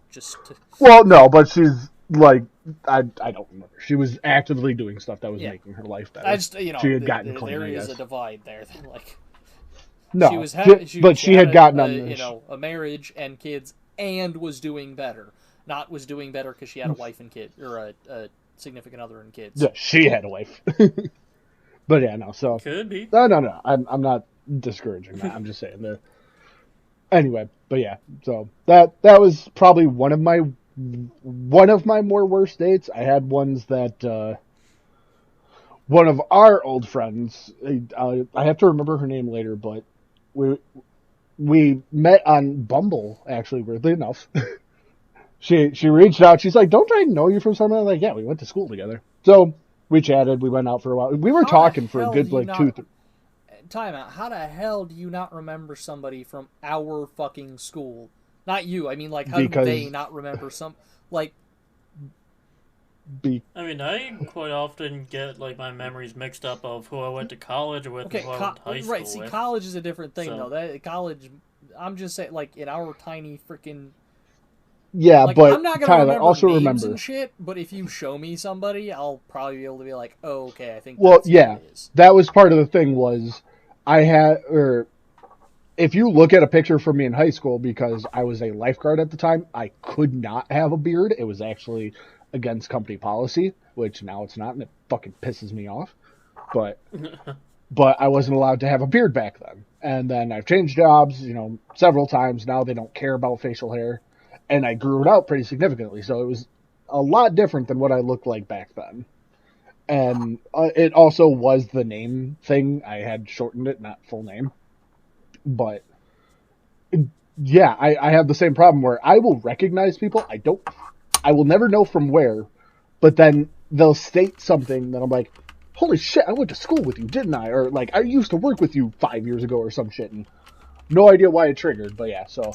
Well, no, but she's... Like, I don't remember. She was actively doing stuff that was making her life better. She had gotten clean, there is a divide there. Like, no, she had gotten a marriage and kids and was doing better. Not was doing better because she had a wife and kid, or a significant other and kids. Yeah, she had a wife. But yeah, no, so... Could be. No. I'm not discouraging that. I'm just saying that. Anyway, but yeah, so that was probably one of my more worst dates. I had ones that one of our old friends, I have to remember her name later, but we met on Bumble, actually, weirdly enough. She reached out. She's like, "Don't I know you from somewhere?" I'm like, "Yeah, we went to school together." So we chatted. We went out for a while. We were talking for a good like 2 Time out. How the hell do you not remember somebody from our fucking school? Not you. I mean, like, how do they not remember some... Like... I mean, I quite often get, like, my memories mixed up of who I went to college with and who I went to high school right, see, with. college is a different thing, though. College... I'm just saying, like, in our tiny freaking... Yeah, like, but I'm not gonna Tyler, remember also names remember and shit, but if you show me somebody, I'll probably be able to be like, oh, okay, I think well, that's yeah, who it is. That was part of the thing was if you look at a picture from me in high school, because I was a lifeguard at the time, I could not have a beard. It was actually against company policy, which now it's not, and it fucking pisses me off. But I wasn't allowed to have a beard back then. And then I've changed jobs, several times. Now they don't care about facial hair. And I grew it out pretty significantly. So it was a lot different than what I looked like back then. And it also was the name thing. I had shortened it, not full name. But, yeah, I have the same problem where I will recognize people. I will never know from where. But then they'll state something that I'm like, holy shit, I went to school with you, didn't I? Or, like, I used to work with you 5 years ago or some shit. And no idea why it triggered. But, yeah, so,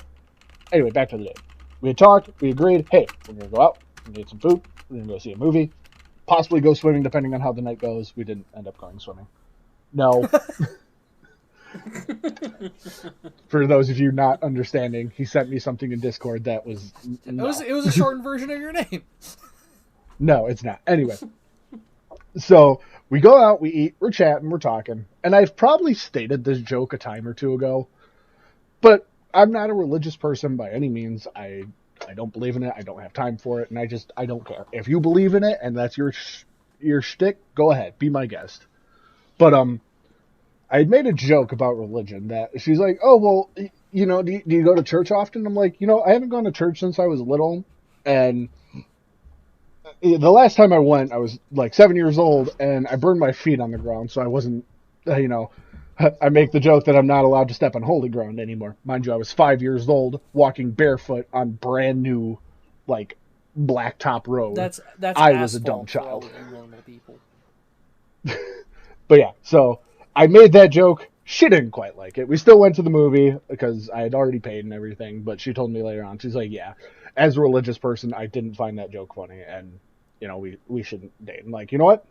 anyway, back to the day. We had talked. We agreed, hey, we're going to go out. We're going to eat some food. We're going to go see a movie. Possibly go swimming, depending on how the night goes. We didn't end up going swimming. No. For those of you not understanding, he sent me something in Discord that was... No. It was a shortened version of your name. No, it's not. Anyway. So, we go out, we eat, we're chatting, we're talking. And I've probably stated this joke a time or two ago. But I'm not a religious person by any means. I don't believe in it. I don't have time for it. And I don't care. If you believe in it and that's your shtick, go ahead. Be my guest. But, I had made a joke about religion that she's like, oh, well, do you go to church often? I'm like, I haven't gone to church since I was little. And the last time I went, I was like 7 years old and I burned my feet on the ground. So I wasn't, I make the joke that I'm not allowed to step on holy ground anymore. Mind you, I was 5 years old walking barefoot on brand new, like, blacktop road. That's I was a dumb for all child. of you normal people. But yeah, so I made that joke. She didn't quite like it. We still went to the movie because I had already paid and everything, but she told me later on, she's like, yeah, as a religious person, I didn't find that joke funny, and, we shouldn't date. I'm like, you know what?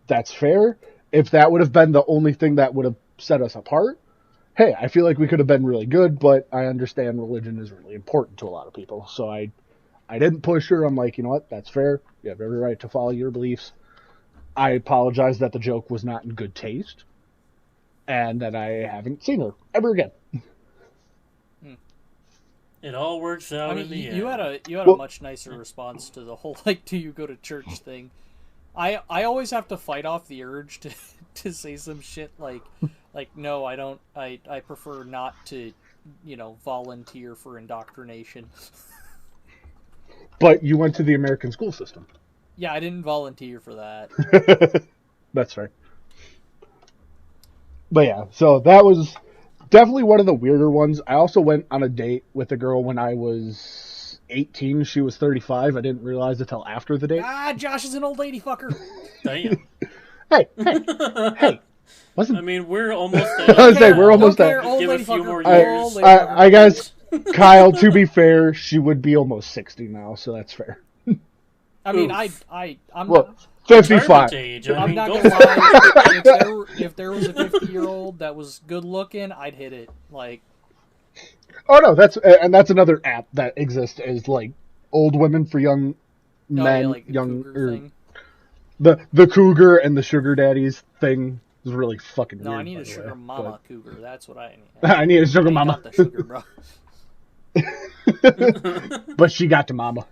That's fair. If that would have been the only thing that would have set us apart, hey, I feel like we could have been really good, but I understand religion is really important to a lot of people. So I didn't push her. I'm like, you know what? That's fair. You have every right to follow your beliefs. I apologize that the joke was not in good taste, and that I haven't seen her ever again. It all works out in the end. You had a much nicer response to the whole, like, do you go to church thing. I always have to fight off the urge to say some shit like no, I don't. I prefer not to, volunteer for indoctrination. But you went to the American school system. Yeah, I didn't volunteer for that. That's right. But yeah, so that was definitely one of the weirder ones. I also went on a date with a girl when I was 18. She was 35. I didn't realize it till after the date. Josh is an old lady fucker. Damn. Hey. I mean, we're almost I was saying, we're almost there. there. Give a few more years. I guess, Kyle, to be fair, she would be almost 60 now, so that's fair. I mean, I'm 55. I'm not gonna lie. If there was a 50-year-old that was good looking, I'd hit it. Like, oh no, that's another app that exists is like old women for young men, yeah, like young thing. The cougar and the sugar daddies thing is really fucking weird. No, I need a sugar mama cougar. That's what I need. I need a sugar mama. Got the sugar, bro. But she got to mama.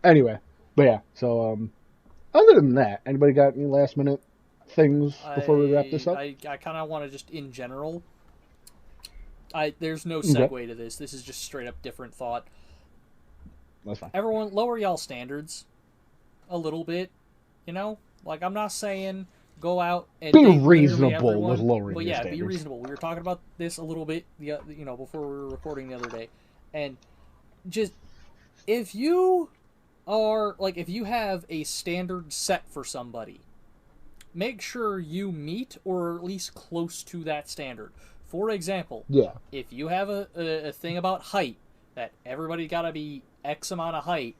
Anyway, but yeah, so other than that, anybody got any last minute things before we wrap this up? I kind of want to just, in general, there's no segue to this. This is just straight up different thought. That's fine. Everyone, lower y'all standards a little bit, you know? Like, I'm not saying go out and be reasonable with lowering but your yeah, standards. be reasonable. We were talking about this a little bit, before we were recording the other day. And just, if you have a standard set for somebody, make sure you meet or at least close to that standard. For example, if you have a thing about height, that everybody gotta be X amount of height,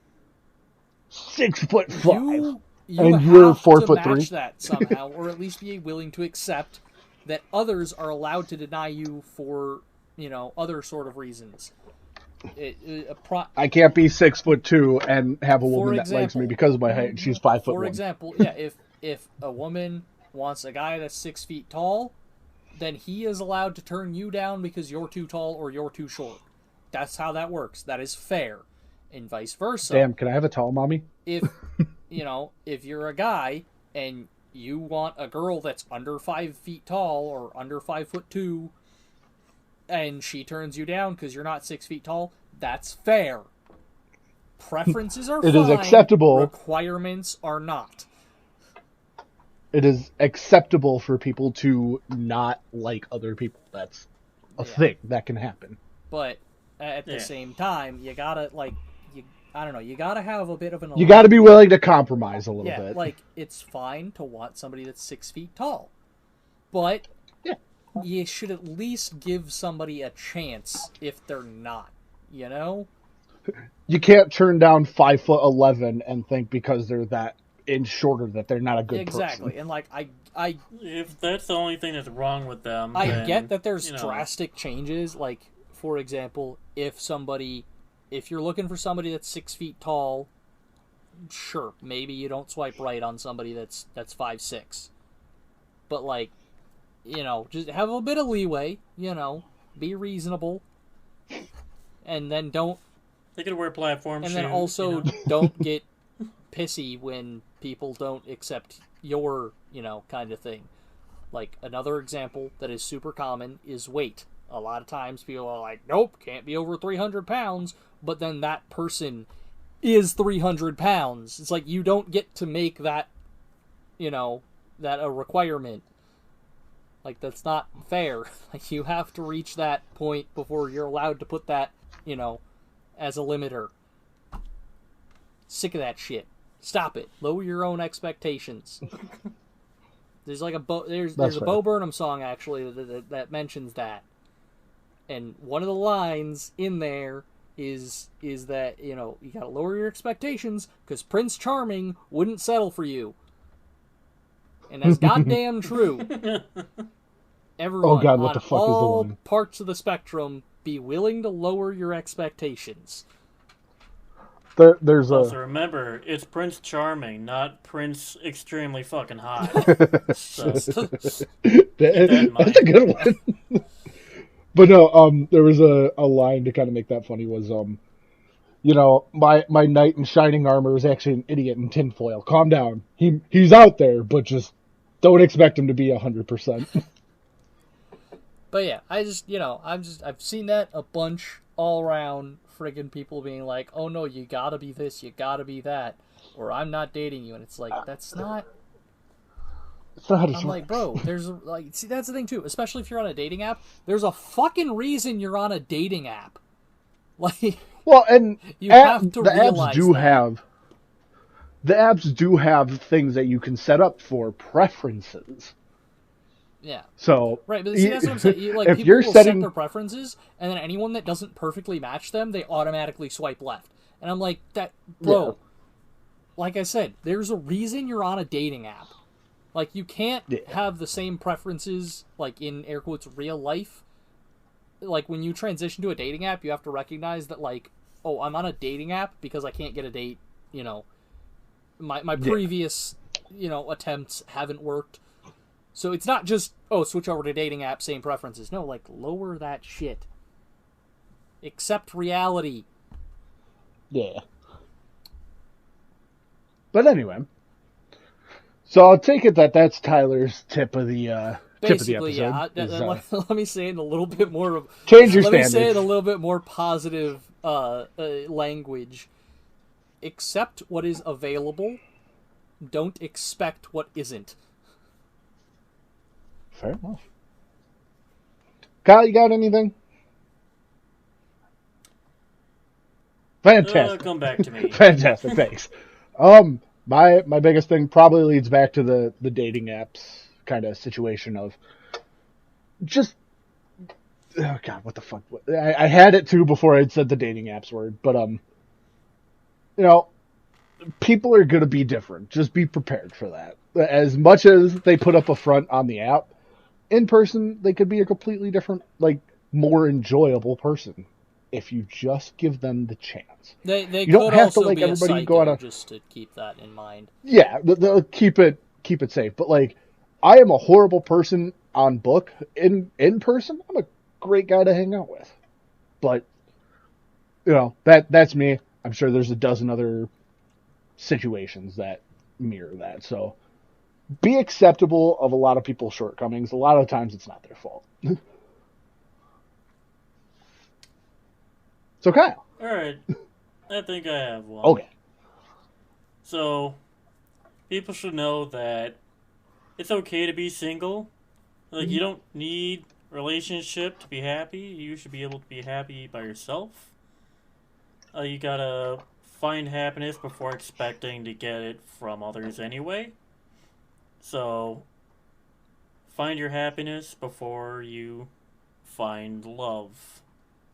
6'5", you and have you're to 4'3", match that somehow, or at least be willing to accept that others are allowed to deny you for, other sort of reasons. I can't be 6'2" and have a woman that likes me because of my height, and she's 5'1". For example, yeah, if a woman wants a guy that's 6 feet tall, then he is allowed to turn you down because you're too tall or you're too short. That's how that works. That is fair, and vice versa. Damn, can I have a tall mommy? If if you're a guy and you want a girl that's under 5 feet tall or under 5'2", and she turns you down because you're not 6 feet tall, that's fair. Preferences are fine. It is acceptable. Requirements are not. It is acceptable for people to not like other people. That's a thing that can happen. But at the same time, you gotta you gotta have a bit of an. You gotta be willing to compromise a little bit. Yeah, like it's fine to want somebody that's 6 feet tall, but you should at least give somebody a chance if they're not. You know. You can't turn down 5'11" and think because they're that inch shorter that they're not a good person. Exactly, and like I if that's the only thing that's wrong with them, I get that there's drastic changes. Like, for example, if you're looking for somebody that's 6 feet tall, sure, maybe you don't swipe right on somebody that's 5'6". But like, just have a bit of leeway. Be reasonable, and then don't. They could wear platform shoes. And then also don't get pissy when people don't accept your, kind of thing. Like, another example that is super common is weight. A lot of times people are like, nope, can't be over 300 pounds, but then that person is 300 pounds. It's like, you don't get to make that, that a requirement. Like, that's not fair. Like, you have to reach that point before you're allowed to put that, as a limiter. Sick of that shit. Stop it. Lower your own expectations. There's like a Bo Burnham song actually that mentions that, and one of the lines in there is that you gotta lower your expectations because Prince Charming wouldn't settle for you, and that's goddamn true. Everyone, oh God, what the fuck on is the all one? parts of the spectrum, be willing to lower your expectations. There's also, remember, it's Prince Charming, not Prince Extremely Fucking Hot. So, that's a good one. But no, there was a line to kind of make that funny was, my knight in shining armor is actually an idiot in tinfoil. Calm down. He's out there, but just don't expect him to be 100%. But yeah, I've seen that a bunch all around. Friggin' people being like, oh no, you gotta be this, you gotta be that, or I'm not dating you, and it's like, that's not. It's not. I'm like, bro, see, that's the thing too. Especially if you're on a dating app, there's a fucking reason you're on a dating app. Like, well, and you have to the realize the apps do have things that you can set up for preferences. Yeah. So right, but see, that's what I'm saying. If people you're will setting set their preferences, and then anyone that doesn't perfectly match them, they automatically swipe left. And I'm like, that, bro. Yeah. Like I said, there's a reason you're on a dating app. Like, you can't have the same preferences, like in air quotes, real life. Like, when you transition to a dating app, you have to recognize that, like, oh, I'm on a dating app because I can't get a date. My previous attempts haven't worked. So it's not just, switch over to dating app, same preferences. No, like, lower that shit. Accept reality. Yeah. But anyway, so I'll take it that that's Tyler's tip of the Basically, episode. yeah. Let me say it in a little bit more of. Change your Let standards. me say it in a little bit more positive language. Accept what is available. Don't expect what isn't. Fair enough. Kyle, you got anything? Fantastic. Come back to me. Fantastic, thanks. My biggest thing probably leads back to the dating apps kind of situation of just, oh god, what the fuck? I had it too before I'd said the dating apps word, but you know, people are gonna be different. Just be prepared for that. As much as they put up a front on the app, in person they could be a completely different, like, more enjoyable person if you just give them the chance. They you don't could have also to, like, be everybody a psycho, go on a, just to keep that in mind. yeah, they'll keep it safe. But, like, I am a horrible person on book. In person, I'm a great guy to hang out with. But, you know, that's me. I'm sure there's a dozen other situations that mirror that. So be acceptable of a lot of people's shortcomings. A lot of times it's not their fault. So, Kyle. Alright. I think I have one. Okay. So, people should know that it's okay to be single. Like, you don't need a relationship to be happy. You should be able to be happy by yourself. You gotta find happiness before expecting to get it from others anyway. So, find your happiness before you find love,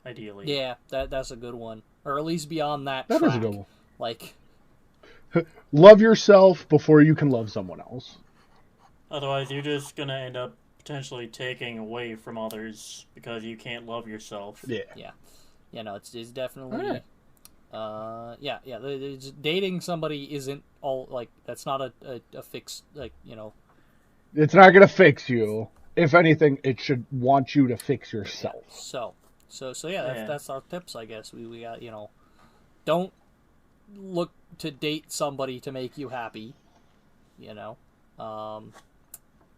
ideally. Yeah, that's a good one. Or at least beyond that That track. is a good one. Like, love yourself before you can love someone else. Otherwise, you're just gonna end up potentially taking away from others because you can't love yourself. Yeah. you know, it's definitely... Alright. Dating somebody isn't all, like, that's not a fixed, like, you know... It's not going to fix you. If anything, it should want you to fix yourself. So yeah, that's our tips, I guess. We got, you know, don't look to date somebody to make you happy, you know.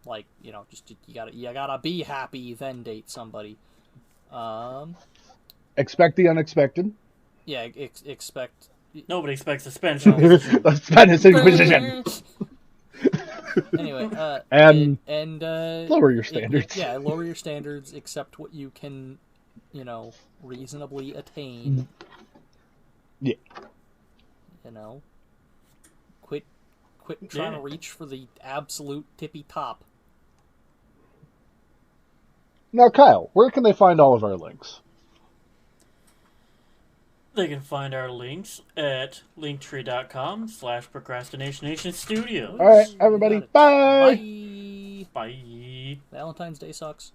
Like, you know, just you gotta be happy, then date somebody. Expect the unexpected. Yeah, expect... Nobody expects suspension. The Spanish Inquisition. Anyway, and lower your standards. Lower your standards. Accept what you can, you know, reasonably attain. Yeah. You know, quit trying to reach for the absolute tippy top. Now, Kyle, where can they find all of our links? They can find our links at linktree.com/procrastinationstudios. All right, everybody, bye. Bye. Bye. Valentine's Day sucks.